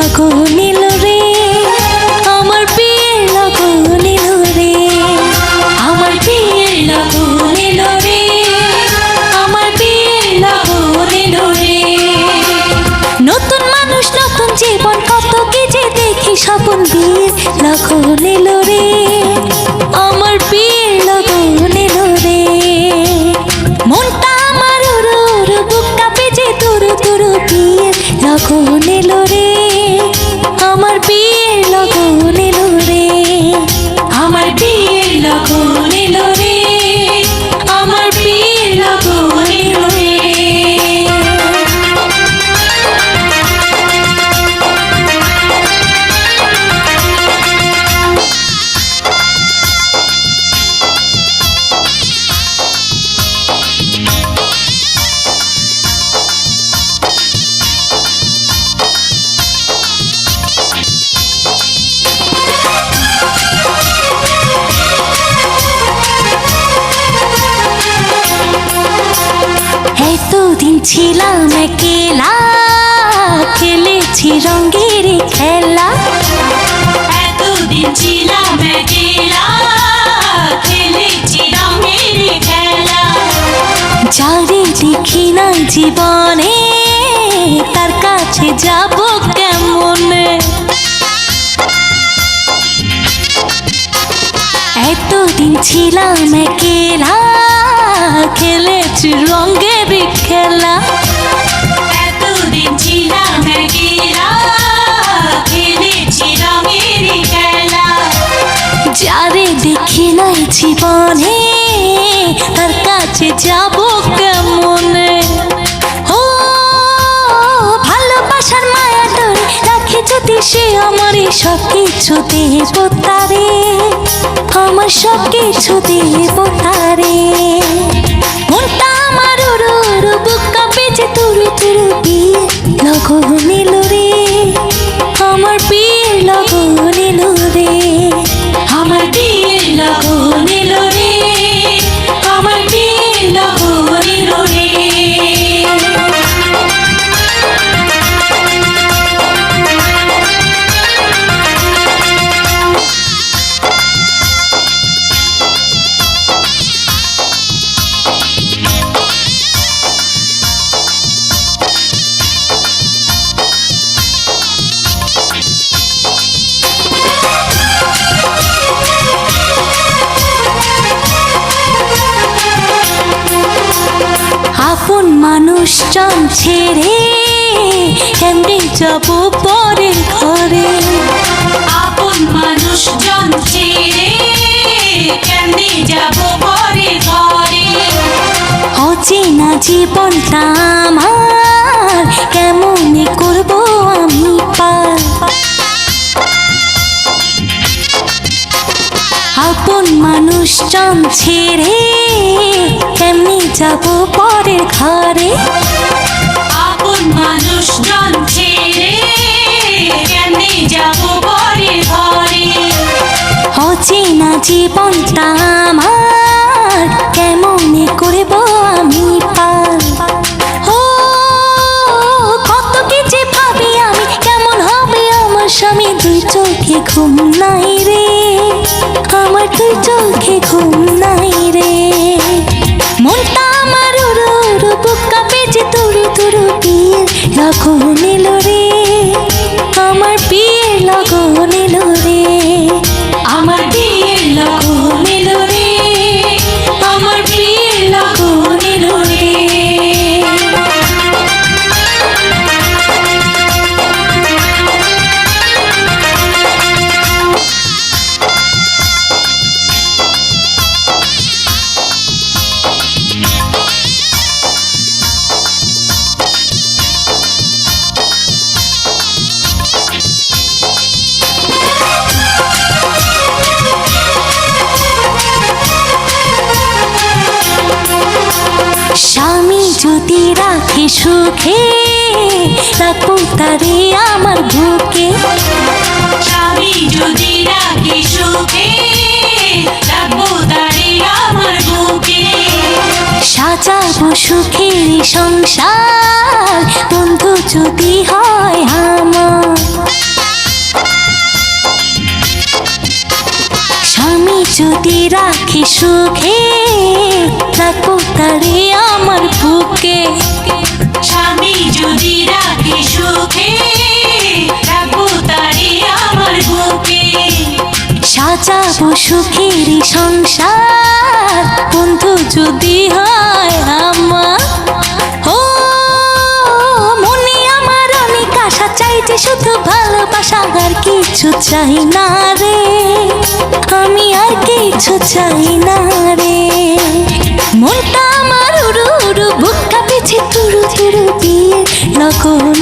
लगन एलो रे आमार बियेर लगन एलो रे आमार बियेर लगन एलो रे आमार बियेर लगन एलो रे नतुन मानुष नतुन जीवन कत कि जे देखी सपन बियेर लगन एलो रे आमार बियेर लगन एलो रे मनटा आमार उरु उरु बुक काঁপে যে तुरु तुरु बियेर लगन एलो रे आमार बियेर लगन एलो रे आमार बियेर लगन एलो रे आमार बियेर लगन एलो रे এতদিন ছিলাম একলা খেলেছি রঙের খেলা এতদিন ছিলাম একলা খেলেছি রঙের খেলা যারে দেখি না জীবনে তার কাছে যাব কেমনে এতদিন ছিলাম একলা খেলেছি রঙের খেলা এতদিন ছিলাম একলা খেলেছি রঙের খেলা যারে দেখি নাই জীবনে তার কাছে যাব কেমনে ও ভালোবাসার মায়া ধরে রাখে যদি সে আমারই সব কিছু দেব তারে আমার সব কিছু দেব তারে মনটা আমার উড়ু উড়ু বুক কাঁপে যে তুরু তুরু বিয়ের লগন এলো রে আমার বিয়ের লগন এলো রে আমার বিয়ের লগন এলো রে আমার বিয়ের লগন এলো রে আপন মানুষজন ছেড়ে কেমনে যাব পরের ঘরে আপন মানুষজন ছেড়ে কেমনে যাব পরের ঘরে অচেনা জীবনটা আমার কেমনে করব আমি পার আপন মানুষজন ছেড়ে কেমনে যাব পরের ঘরে আপন মানুষজন ছেড়ে কেমনে যাব পরের ঘরে অচেনা জীবনটা আমার কেমনে করব আমি পার ও কত কিছু ভাবি আমি কেমন হবে আমার স্বামী দুই চোখে ঘুম নাই রে আমার দুই চোখে ঘুম নাই রে মনটা আমার উড়ু উড়ু বুক কাঁপে যে তুরু তুরু বিয়ের লগন এলো রে আমার বিয়ের লগন এলো রে আমার বিয়ের লগন এলো রে আমার বিয়ের লগন এলো রে স্বামী যদি রাখে সুখে রাখবো তারে আমার বুকে স্বামী যদি রাখে সুখে রাখবো তারে আমার বুকে সাজাবো সুখের সংসার বন্ধু যদি হয় আমার। যদি রাখি সুখে রাখবো তারে আমার বুকে। স্বামী যদি রাখি সুখে রাখবো তারে আমার বুকে। সাজাবো সুখেরই সংসার বন্ধু যদি হয় আমার। ও মনে আমার অনেক আশা, চাইছে শুধু ভালোবাসা, আর কিছু চাই না রে, আমি আর কিছু চাই না রে। মনটা আমার উড়ু উড়ু, বুক কাঁপেছে তুরু তুরু, বিয়ের লগন